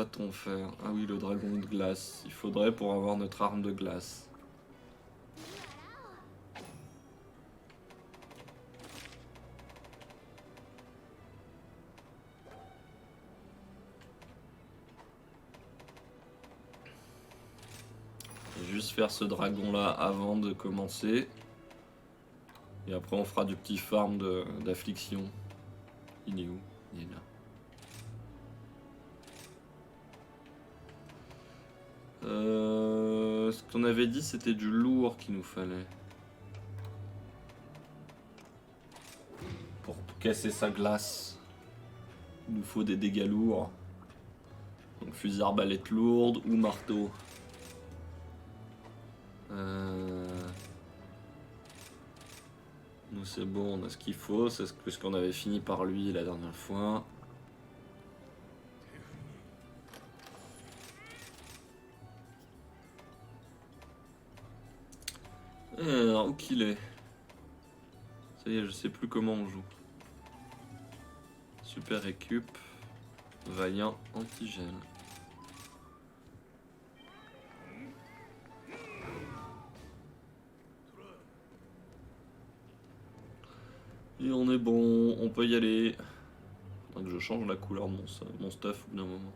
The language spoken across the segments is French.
va-t-on faire? Ah oui, le dragon de glace. Il faudrait pour avoir notre arme de glace. Juste faire ce dragon là avant de commencer. Et après on fera du petit farm d'affliction. Il est où? Il est là. Ce qu'on avait dit c'était du lourd qu'il nous fallait. Pour casser sa glace. Il nous faut des dégâts lourds. Donc fusil arbalète lourde ou marteau. Nous c'est bon, on a ce qu'il faut, c'est ce qu'on avait fini par lui la dernière fois. Alors, où qu'il est? Ça y est, je sais plus comment on joue. Super récup, vaillant, antigène. Et on est bon, on peut y aller. Faudrait que je change la couleur de mon stuff au bout d'un moment.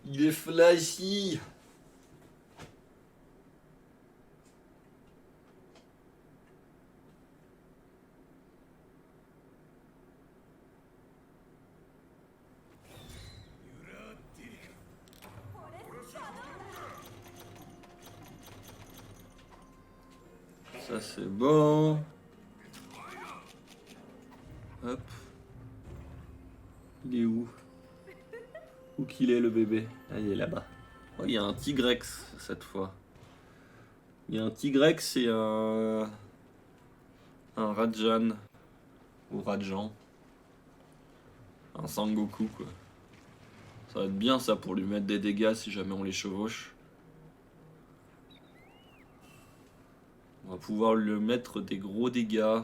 Il est flashy! Ça c'est bon. Hop. Il est où? Où qu'il est le bébé? Ah, il est là-bas. Oh, il y a un Tigrex cette fois. Il y a un Tigrex et un Rajan. Ou Rajan. Un Sangoku quoi. Ça va être bien ça pour lui mettre des dégâts si jamais on les chevauche. On va pouvoir lui mettre des gros dégâts.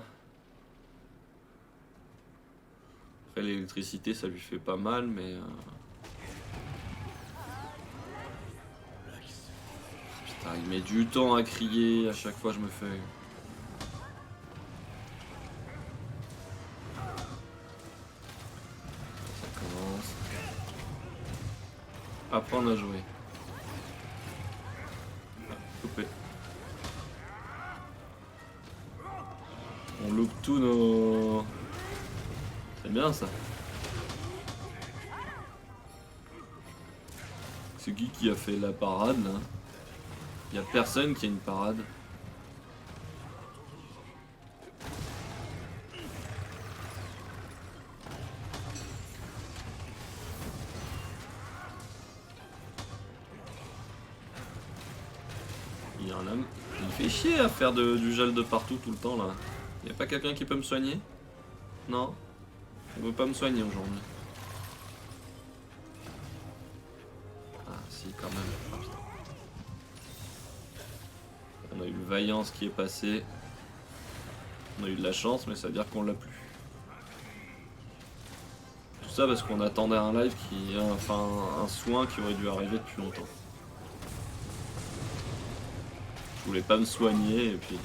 Après l'électricité ça lui fait pas mal mais... Putain il met du temps à crier, à chaque fois je me fais... Ça commence. Apprendre à jouer. Coupé. On loupe tous nos... C'est bien ça. C'est qui a fait la parade là? Y a personne qui a une parade. Il y a un homme. Il fait chier à faire du gel de partout tout le temps là. Y a pas quelqu'un qui peut me soigner? Non? On veut pas me soigner aujourd'hui. Ah si quand même. Oh, putain. On a eu le Vaillance qui est passé. On a eu de la chance mais ça veut dire qu'on l'a plus. Tout ça parce qu'on attendait un live qui... Enfin un soin qui aurait dû arriver depuis longtemps. Je voulais pas me soigner et puis...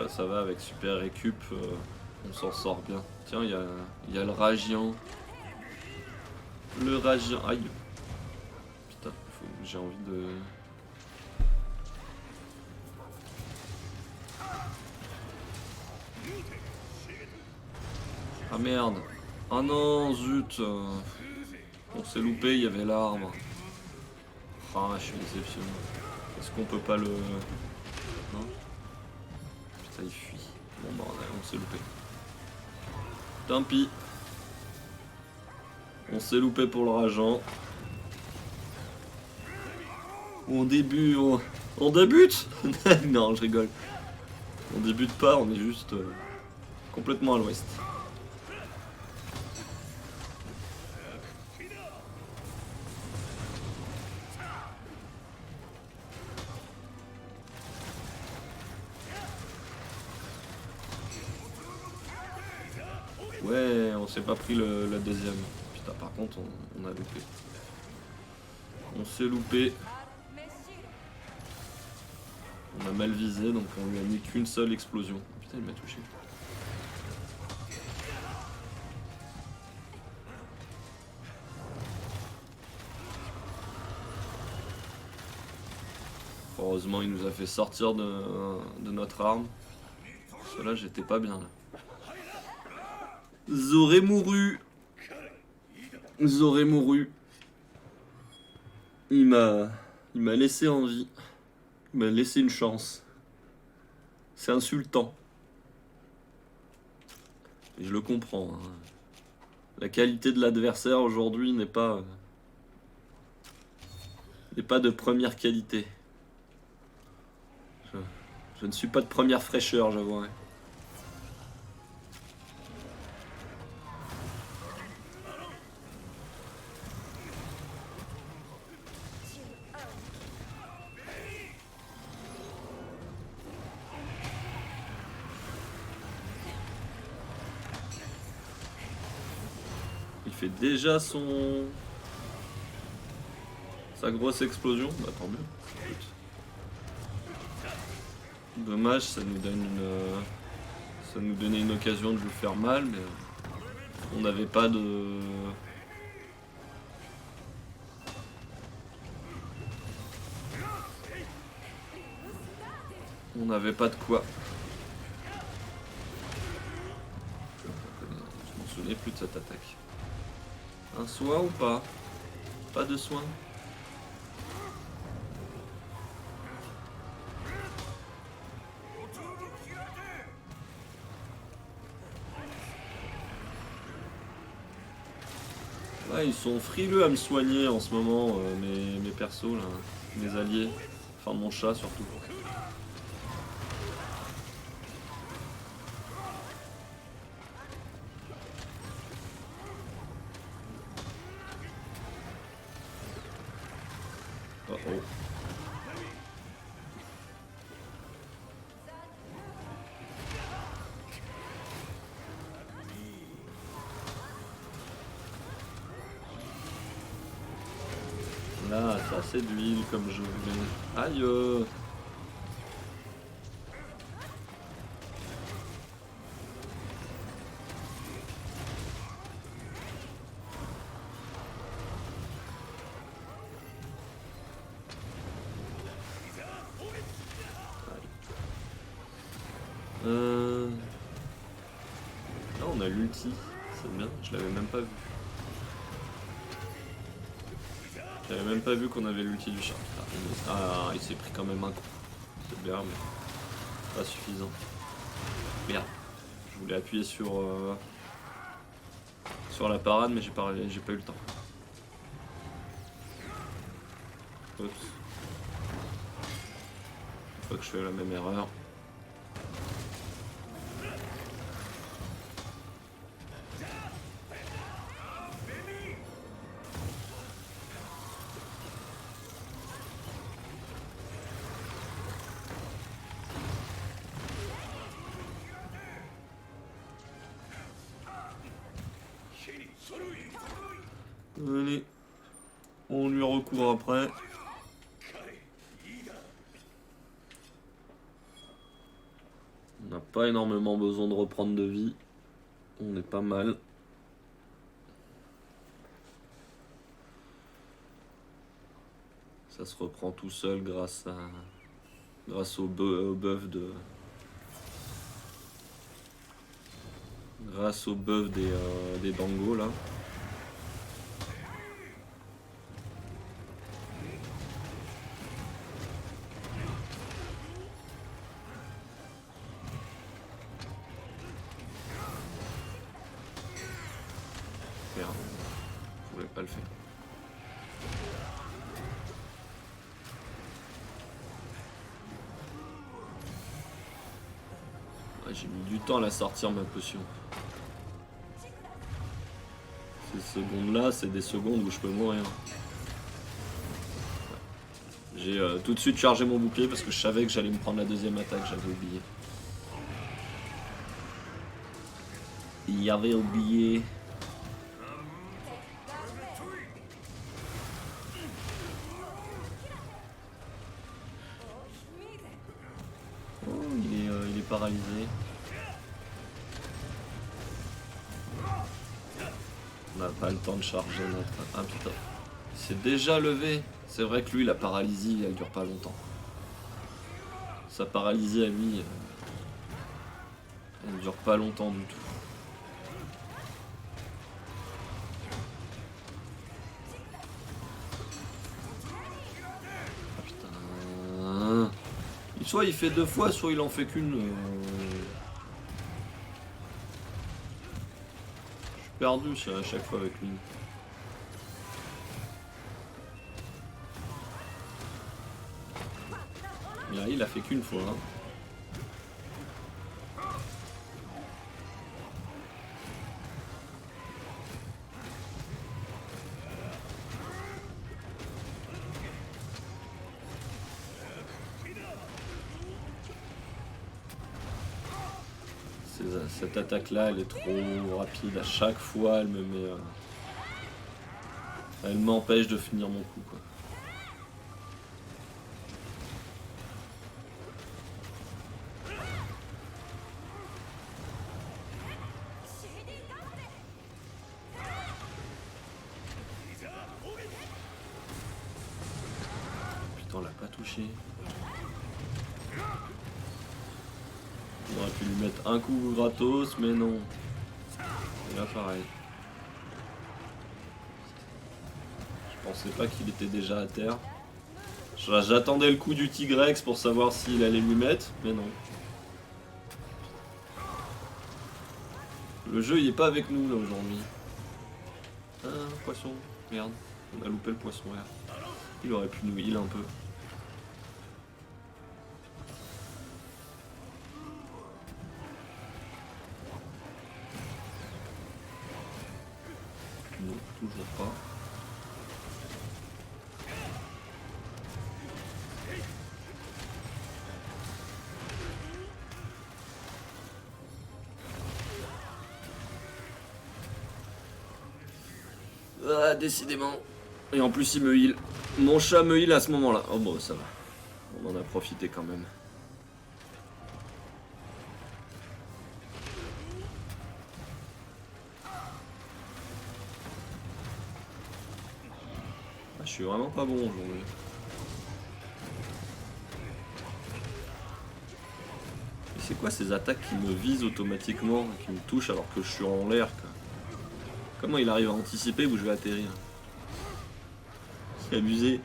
Ça va avec super récup, on s'en sort bien. Tiens, il y a le Ragian. Le Ragian. Aïe. Putain, j'ai envie de... Ah merde. Ah non, zut. On s'est loupé, il y avait l'arbre. Ah, je suis déceptionné. Est-ce qu'on peut pas le... Non? Putain, il fuit. Bon bah on s'est loupé. Tant pis. On s'est loupé pour le Rageant. On débute... On débute. Non, je rigole. On débute pas, on est juste complètement à l'ouest. s'est pas pris la deuxième. Putain, par contre, on a loupé. On s'est loupé. On a mal visé, donc on lui a mis qu'une seule explosion. Putain, il m'a touché. Heureusement, il nous a fait sortir de notre arme. Cela, j'étais pas bien là. J'aurais mouru. J'aurais mouru. Il m'a laissé en vie. Il m'a laissé une chance. C'est insultant. Et je le comprends. Hein. La qualité de l'adversaire aujourd'hui n'est pas de première qualité. Je ne suis pas de première fraîcheur, j'avoue. Il fait déjà sa grosse explosion. Bah tant mieux. Dommage, ça nous donnait une occasion de lui faire mal, mais on n'avait pas de... On n'avait pas de quoi. Je m'en souvenais plus de cette attaque. Un soin ou pas? Pas de soin? Ouais, ils sont frileux à me soigner en ce moment, mes persos, là, mes alliés. Enfin, mon chat surtout. Oh oh. Là, ça c'est d'huile comme je voulais. Aïe. Là on a l'ulti, c'est bien, je l'avais même pas vu. J'avais même pas vu qu'on avait l'ulti du chat. Ah, il s'est pris quand même un coup. C'est bien, mais pas suffisant. Merde. Je voulais appuyer sur la parade, mais j'ai pas eu le temps. Oups. Une fois que je fais la même erreur. Allez, on lui recourt après. On n'a pas énormément besoin de reprendre de vie. On est pas mal. Ça se reprend tout seul grâce au buff de... Grâce au buff des dangos là. Merde, je voulais pas le faire. J'ai mis du temps à la sortir ma potion. Ces secondes là, c'est des secondes où je peux mourir. J'ai tout de suite chargé mon bouclier parce que je savais que j'allais me prendre la deuxième attaque, j'avais oublié. Il y avait oublié. paralysé. On n'a pas le temps de charger notre... Ah putain. Il s'est déjà levé. C'est vrai que lui, la paralysie, elle dure pas longtemps. Sa paralysie à lui, elle dure pas longtemps du tout. Ah putain. Soit il fait 2 fois, soit il en fait qu'une. Je suis perdu à chaque fois avec lui. Mais là, il a fait qu'une fois. Hein. Cette attaque-là, elle est trop rapide. À chaque fois, elle me met... Elle m'empêche de finir mon coup, quoi. Putain, on l'a pas touché. On aurait pu lui mettre un coup gratos, mais non. Et là, pareil. Je pensais pas qu'il était déjà à terre. J'attendais le coup du Tigrex pour savoir s'il allait lui mettre, mais non. Le jeu, il est pas avec nous, là, aujourd'hui. Ah, poisson. Merde. On a loupé le poisson, là. Il aurait pu nous heal un peu. Non, toujours pas. Ah, décidément. Et en plus, il me heal. Mon chat me heal à ce moment-là. Oh bon, ça va. On en a profité quand même. Ah, je suis vraiment pas bon aujourd'hui. Et c'est quoi ces attaques qui me visent automatiquement, qui me touchent alors que je suis en l'air, quoi. Comment il arrive à anticiper où je vais atterrir? C'est abusé.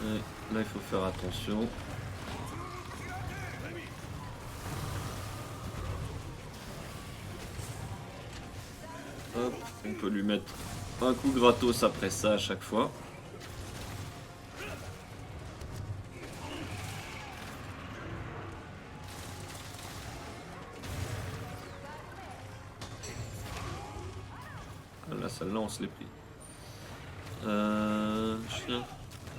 Ouais, là il faut faire attention. Hop, on peut lui mettre un coup gratos après ça à chaque fois. Ah, là, celle-là, on se l'est pris. Chien.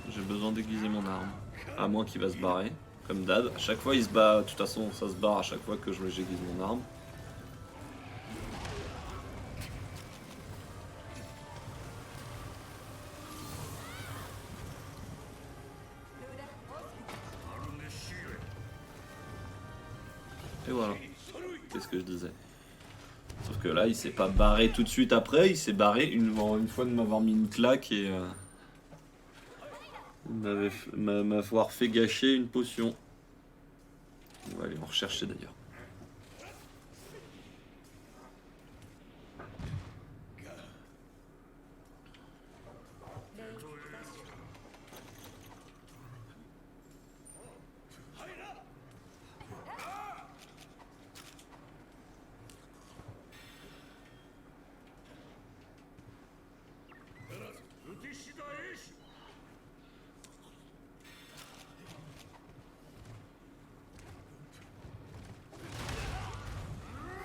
J'ai besoin d'aiguiser mon arme. À moins qu'il va se barrer. Comme Dad. À chaque fois, il se bat. De toute façon, ça se barre à chaque fois que j'aiguise mon arme. Et voilà. Qu'est-ce que je disais? Sauf que là, il s'est pas barré tout de suite après. Il s'est barré une fois de m'avoir mis une claque et... m'avoir fait gâcher une potion. On va aller en rechercher d'ailleurs.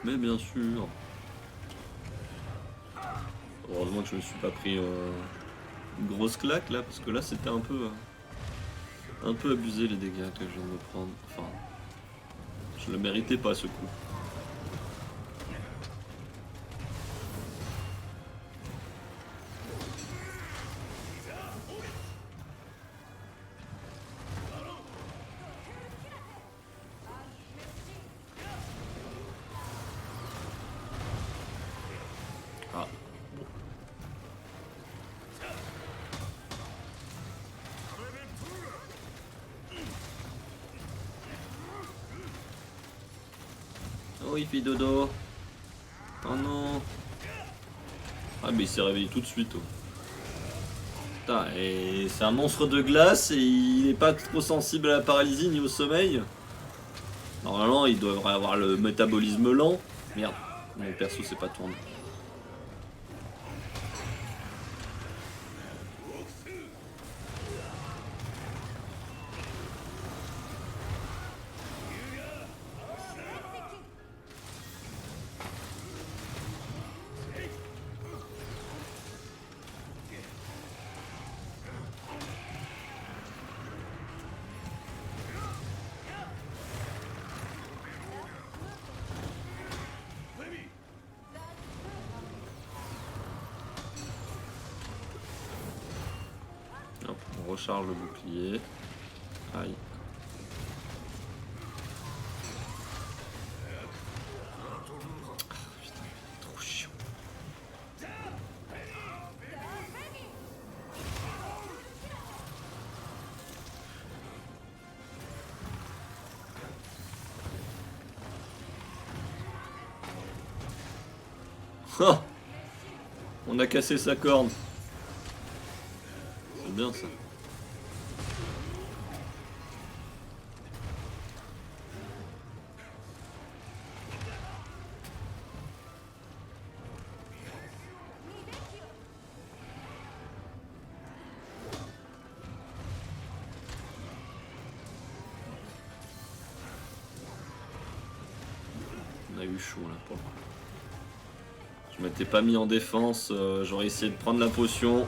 Mais bien sûr. Heureusement que je me suis pas pris une grosse claque là, parce que là c'était un peu abusé les dégâts que je viens de me prendre. Enfin, je le méritais pas ce coup. Ah. Oh, il fait dodo. Oh non. Ah mais il s'est réveillé tout de suite. Oh. Putain, et c'est un monstre de glace et il est pas trop sensible à la paralysie ni au sommeil. Normalement, il devrait avoir le métabolisme lent. Merde, mon perso s'est pas tourné. Hop, on recharge le bouclier. Aïe. Putain, trop chiant. Oh, on a cassé sa corne. C'est bien ça. On a eu chaud là pour le coup. Je m'étais pas mis en défense, j'aurais essayé de prendre la potion.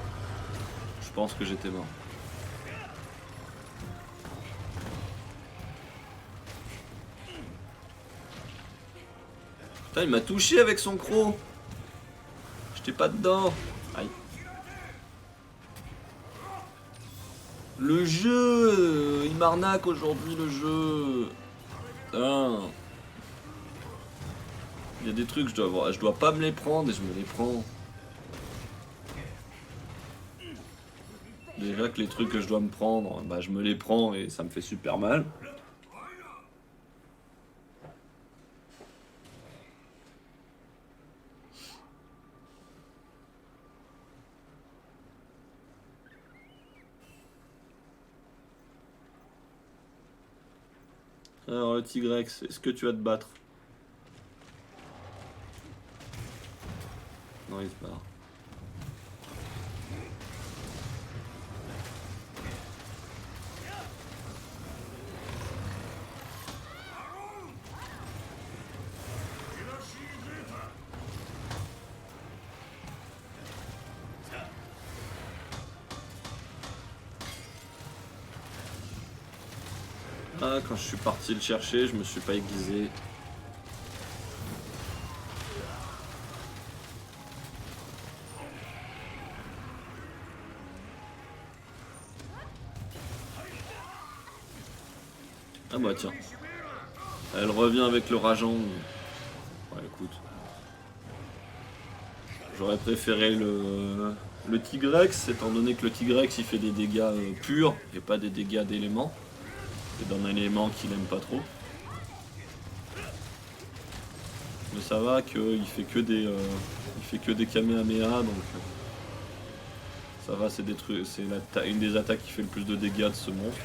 Je pense que j'étais mort. Putain, il m'a touché avec son croc. J'étais pas dedans. Aïe. Le jeu, il m'arnaque aujourd'hui le jeu. Putain. Il y a des trucs, je dois pas me les prendre et je me les prends. Déjà que les trucs que je dois me prendre, bah je me les prends et ça me fait super mal. Alors le Tigrex, est-ce que tu vas te battre? Non, il se barre. Ah, quand je suis parti le chercher, je me suis pas aiguisé. Ah bah tiens. Elle revient avec le rageant. Ouais, écoute. J'aurais préféré le Tigrex, étant donné que le Tigrex il fait des dégâts purs et pas des dégâts d'éléments. C'est d'un élément qu'il aime pas trop. Mais ça va qu'il fait que des il fait que des Kamehameha, donc ça va, c'est des trucs, c'est une des attaques qui fait le plus de dégâts de ce monstre.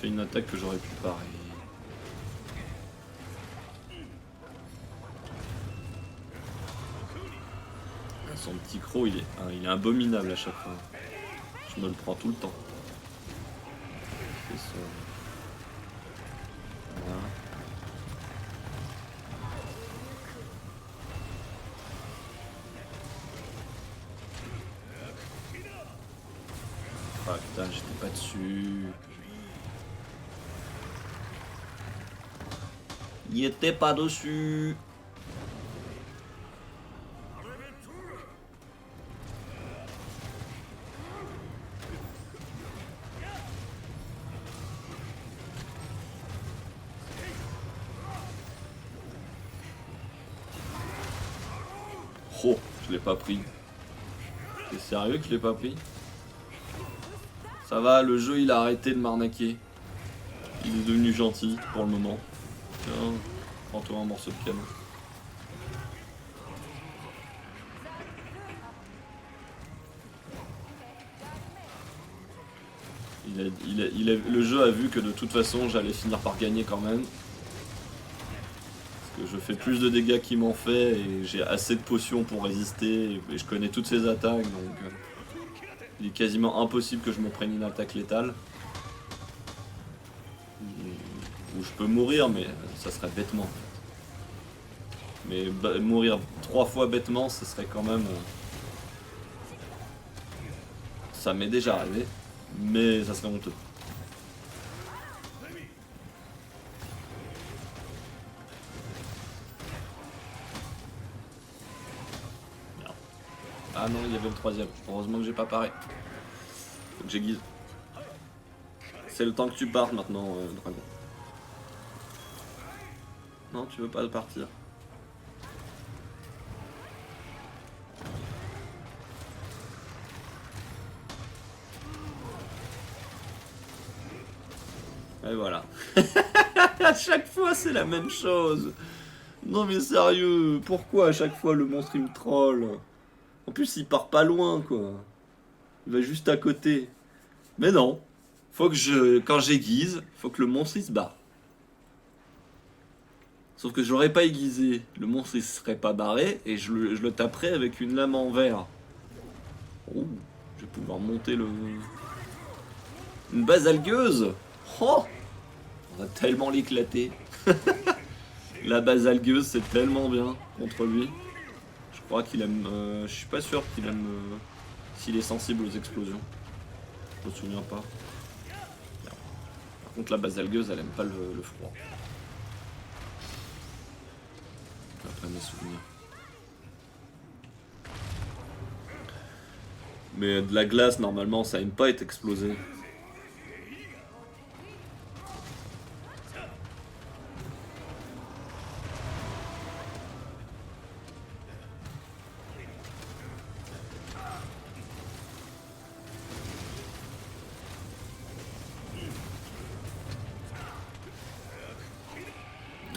fait une attaque que j'aurais pu parer. Son petit croc, il est abominable à chaque fois. Je me le prends tout le temps. C'est son... Voilà. Ah putain, j'étais pas dessus. Il était pas dessus. Oh, je l'ai pas pris. T'es sérieux que je l'ai pas pris? Ça va, le jeu il a arrêté de m'arnaquer. Il est devenu gentil pour le moment. Tiens, prends-toi un morceau de canon. Le jeu a vu que de toute façon j'allais finir par gagner quand même. Parce que je fais plus de dégâts qu'il m'en fait et j'ai assez de potions pour résister et je connais toutes ses attaques donc il est quasiment impossible que je me prenne une attaque létale. Où je peux mourir mais ça serait bêtement. Mais mourir 3 fois bêtement ce serait quand même... Ça m'est déjà arrivé. Mais ça serait honteux. Merde. Ah non, il y avait le troisième. Heureusement que j'ai pas paré. Faut que j'aiguise. C'est le temps que tu partes maintenant, dragon. Non, tu veux pas partir. Et voilà. À chaque fois, c'est la même chose. Non mais sérieux, pourquoi à chaque fois le monstre il me troll? En plus, il part pas loin, quoi. Il va juste à côté. Mais non. Faut que quand j'aiguise, faut que le monstre il se barre. Sauf que j'aurais pas aiguisé, le monstre il serait pas barré et je le taperais avec une lame en verre. Oh, je vais pouvoir monter le... Une base algueuse. Oh, on va tellement l'éclater. La base algueuse c'est tellement bien contre lui. Je crois qu'il aime... je suis pas sûr qu'il aime... s'il est sensible aux explosions. Je me souviens pas. Par contre la base algueuse elle aime pas le froid. Après mes souvenirs. Mais de la glace, normalement, ça aime pas être explosé.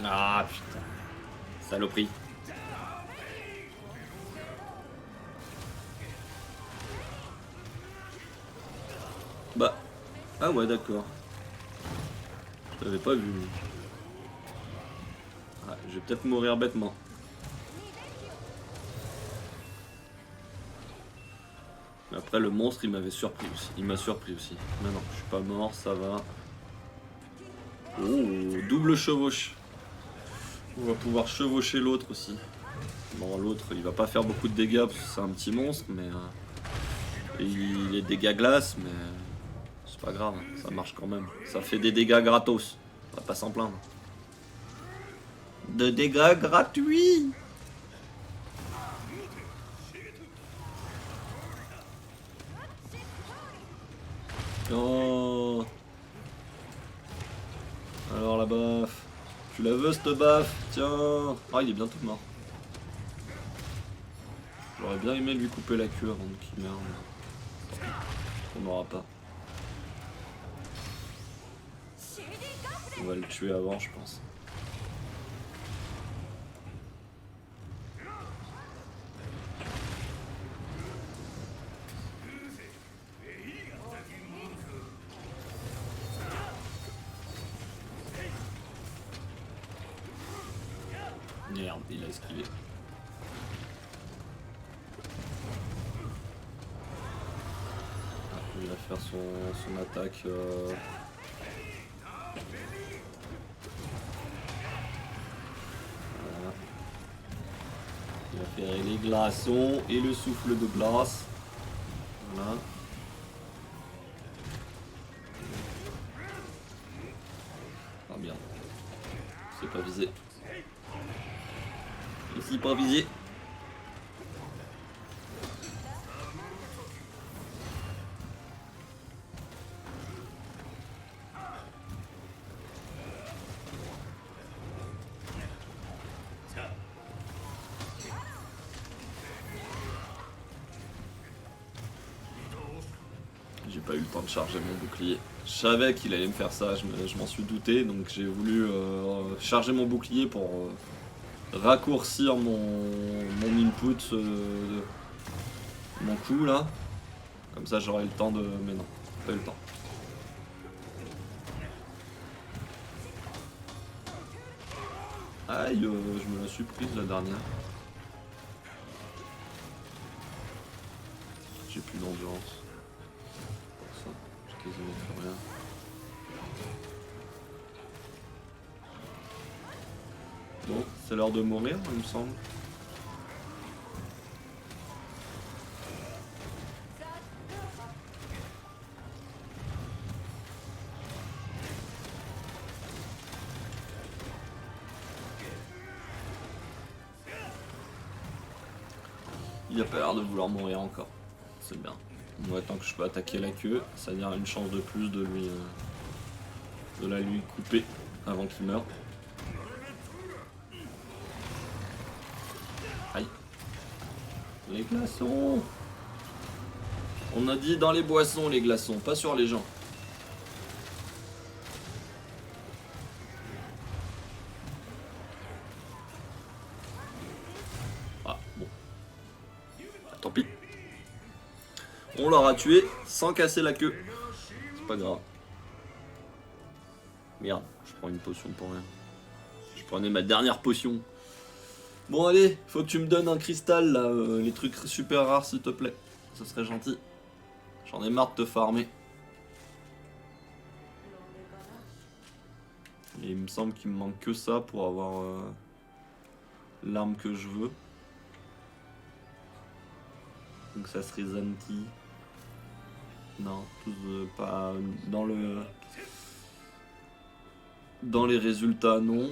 Ah putain. Saloperie. Bah. Ah ouais, d'accord. Je l'avais pas vu. Ah, je vais peut-être mourir bêtement. Mais après, le monstre, il m'avait surpris aussi. Il m'a surpris aussi. Mais non, je suis pas mort, ça va. Oh, double chevauche. On va pouvoir chevaucher l'autre aussi. Bon, l'autre, il va pas faire beaucoup de dégâts parce que c'est un petit monstre, mais... il est dégâts glace, mais... c'est pas grave, ça marche quand même. Ça fait des dégâts gratos. On va pas s'en plaindre. De dégâts gratuits. Oh. Alors la baffe. Tu la veux cette baffe? Tiens. Ah, il est bientôt mort. J'aurais bien aimé lui couper la queue avant qu'il meure. Mais... on n'aura pas. On va le tuer avant, je pense. Merde, il a esquivé. Ah, il va faire son attaque. Voilà. Il va faire les glaçons et le souffle de glace. Voilà. Ah merde. C'est pas visé. Ici pas visé. J'ai pas eu le temps de charger mon bouclier. Je savais qu'il allait me faire ça, je m'en suis douté, donc j'ai voulu charger mon bouclier pour raccourcir mon input, mon coup là. Comme ça j'aurai le temps de... Mais non, pas eu le temps. Aïe, je me la suis prise la dernière. J'ai plus d'endurance. J'ai quasiment plus rien. Bon, c'est l'heure de mourir, il me semble. Il a pas l'air de vouloir mourir encore. C'est bien. Moi, tant que je peux attaquer la queue, ça veut dire une chance de plus de lui, de la lui couper avant qu'il meure. Aïe. Les glaçons. On a dit dans les boissons les glaçons, pas sur les gens. Ah, bon. Tant pis. On l'aura tué sans casser la queue. C'est pas grave. Merde, je prends une potion pour rien. Je prenais ma dernière potion. Bon allez, faut que tu me donnes un cristal là, les trucs super rares s'il te plaît. Ça serait gentil. J'en ai marre de te farmer. Et il me semble qu'il me manque que ça pour avoir l'arme que je veux. Donc ça serait Zanti. Non, pas dans le... Dans les résultats, non.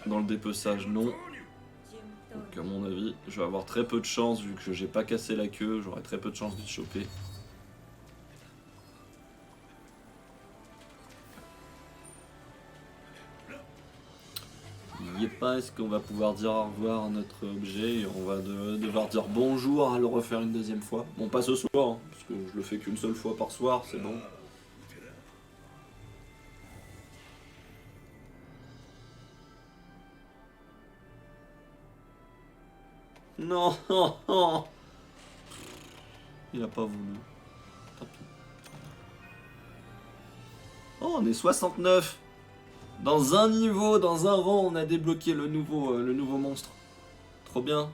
Dans le dépeçage, non. Donc à mon avis, je vais avoir très peu de chance vu que j'ai pas cassé la queue, j'aurai très peu de chance de te choper. Pas, est-ce qu'on va pouvoir dire au revoir à notre objet et on va devoir dire bonjour à le refaire une deuxième fois. Bon, pas ce soir, hein, parce que je le fais qu'une seule fois par soir, c'est bon. Non, non, non. Il a pas voulu. Tant pis. Oh, on est 69. Dans un niveau, dans un rang, on a débloqué le nouveau monstre. Trop bien.